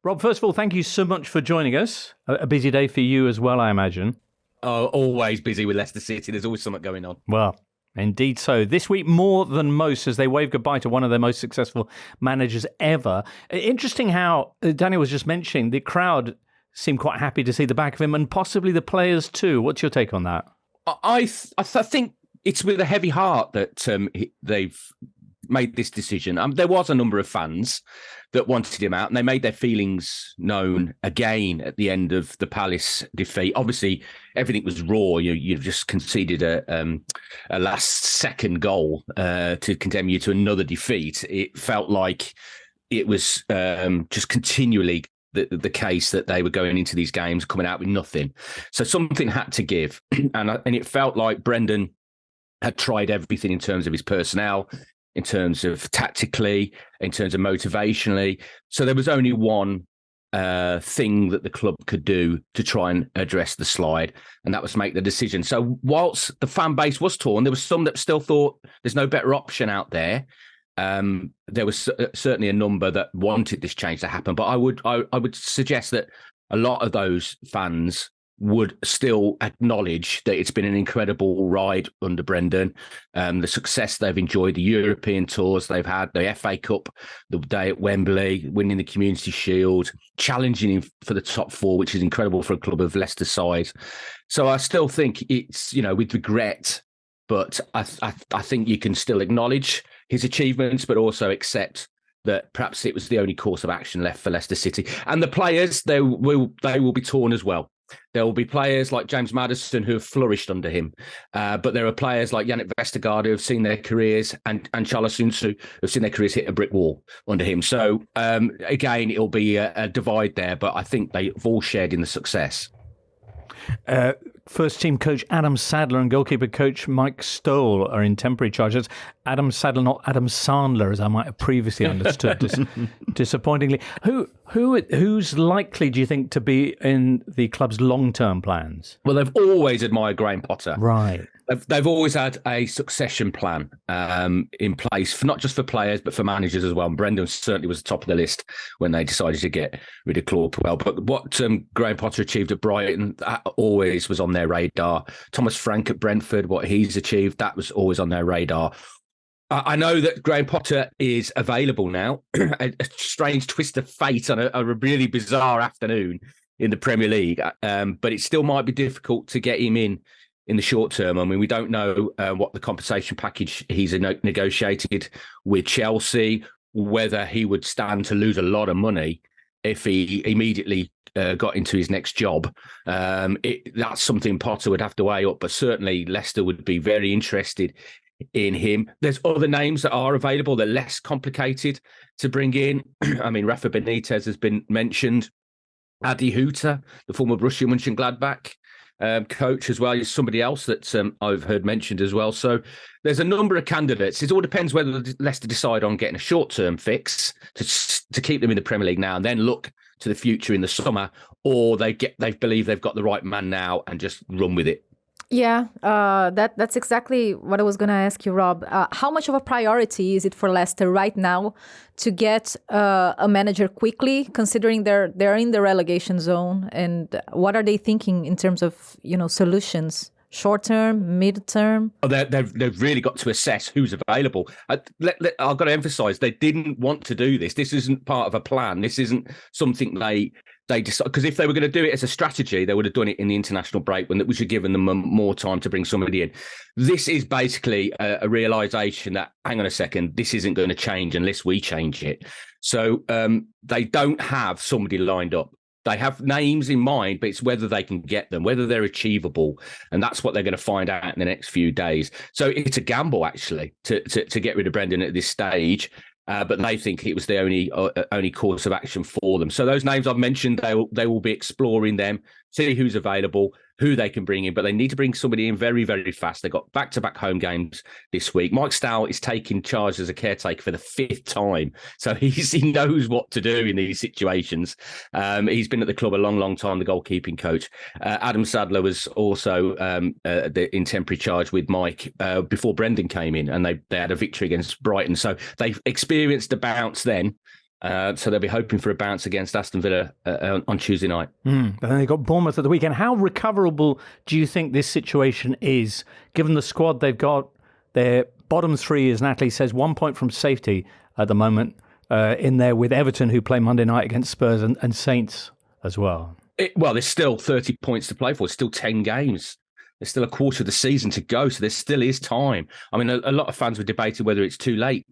Rob, first of all, thank you so much for joining us. A busy day for you as well, I imagine. Oh, always busy with Leicester City. There's always something going on. Well, indeed so. This week, more than most, as they wave goodbye to one of their most successful managers ever. Interesting how Daniel was just mentioning the crowd seemed quite happy to see the back of him, and possibly the players too. What's your take on that? I think it's with a heavy heart that they've made this decision. There was a number of fans that wanted him out, and they made their feelings known again at the end of the Palace defeat. Obviously, everything was raw. You've just conceded a last-second goal to condemn you to another defeat. It felt like it was just continually the case that they were going into these games coming out with nothing. So something had to give, and it felt like Brendan had tried everything in terms of his personnel, in terms of tactically, in terms of motivationally. So there was only one thing that the club could do to try and address the slide, and that was make the decision. So whilst the fan base was torn, there was some that still thought there's no better option out there. There was certainly a number that wanted this change to happen, but I would suggest that a lot of those fans would still acknowledge that it's been an incredible ride under Brendan. The success they've enjoyed, the European tours they've had, the FA Cup, the day at Wembley, winning the Community Shield, challenging him for the top four, which is incredible for a club of Leicester size. So I still think it's, with regret, but I think you can still acknowledge his achievements, but also accept that perhaps it was the only course of action left for Leicester City. And the players, they will be torn as well. There will be players like James Maddison who have flourished under him, but there are players like Yannick Vestergaard who have seen their careers, and Charles Sunsu who have seen their careers hit a brick wall under him. So again, it'll be a divide there, but I think they've all shared in the success. First team coach Adam Sadler and goalkeeper coach Mike Stoll are in temporary charges. Adam Sadler, not Adam Sandler, as I might have previously understood, disappointingly. Who's likely, do you think, to be in the club's long-term plans? Well, they've always admired Graham Potter. Right. They've always had a succession plan in place, for not just for players, but for managers as well. And Brendan certainly was top of the list when they decided to get rid of Claude Puel. But what Graham Potter achieved at Brighton, that always was on their radar. Thomas Frank at Brentford, what he's achieved, that was always on their radar. I know that Graham Potter is available now. A strange twist of fate on a really bizarre afternoon in the Premier League. But it still might be difficult to get him in the short term. I mean, we don't know what the compensation package he's negotiated with Chelsea, whether he would stand to lose a lot of money if he immediately got into his next job. That's something Potter would have to weigh up, but certainly Leicester would be very interested in him. There's other names that are available that are less complicated to bring in. I mean, Rafa Benitez has been mentioned. Adi Hutter, the former Borussia Mönchengladbach coach as well, is somebody else that I've heard mentioned as well. So there's a number of candidates. It all depends whether Leicester decide on getting a short-term fix to keep them in the Premier League now and then look to the future in the summer, or they believe they've got the right man now and just run with it. Yeah, that's exactly what I was going to ask you, Rob. How much of a priority is it for Leicester right now to get a manager quickly, considering they're in the relegation zone? And what are they thinking in terms of, solutions? Short term, mid term? Oh, they've really got to assess who's available. I've got to emphasise, they didn't want to do this. This isn't part of a plan. This isn't something they decide, because if they were going to do it as a strategy, they would have done it in the international break when we should have given them more time to bring somebody in. This is basically a realisation that, hang on a second, this isn't going to change unless we change it. So they don't have somebody lined up. They have names in mind, but it's whether they can get them, whether they're achievable. And that's what they're going to find out in the next few days. So it's a gamble, actually, to get rid of Brendan at this stage. But they think it was the only course of action for them. So those names I've mentioned, they will be exploring them, see who's available, who they can bring in, but they need to bring somebody in very, very fast. They've got back-to-back home games this week. Mike Stow is taking charge as a caretaker for the 5th time. So he knows what to do in these situations. He's been at the club a long, long time, the goalkeeping coach. Adam Sadler was also in temporary charge with Mike before Brendan came in, and they had a victory against Brighton. So they've experienced a bounce then. So they'll be hoping for a bounce against Aston Villa on Tuesday night. And then they've got Bournemouth at the weekend. How recoverable do you think this situation is, given the squad they've got? Their bottom three, as Natalie says, 1 point from safety at the moment, in there with Everton, who play Monday night against Spurs, and Saints as well. Well, there's still 30 points to play for. It's still 10 games. There's still a quarter of the season to go, so there still is time. I mean, a lot of fans were debating whether it's too late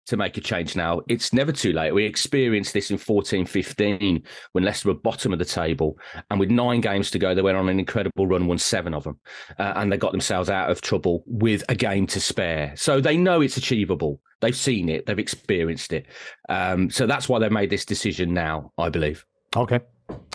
to make a change now. It's never too late. We experienced this in 14-15 when Leicester were bottom of the table, and with 9 games to go, they went on an incredible run, won 7 of them, and they got themselves out of trouble with a game to spare. So they know it's achievable. They've seen it. They've experienced it. So that's why they made this decision now, I believe. Okay.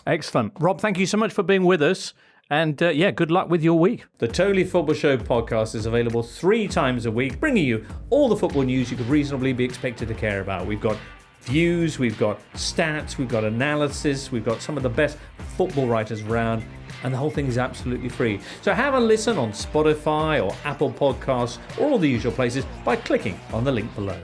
Excellent. Rob, thank you so much for being with us. And good luck with your week. The Totally Football Show podcast is available 3 times a week, bringing you all the football news you could reasonably be expected to care about. We've got views, we've got stats, we've got analysis, we've got some of the best football writers around, and the whole thing is absolutely free. So have a listen on Spotify or Apple Podcasts or all the usual places by clicking on the link below.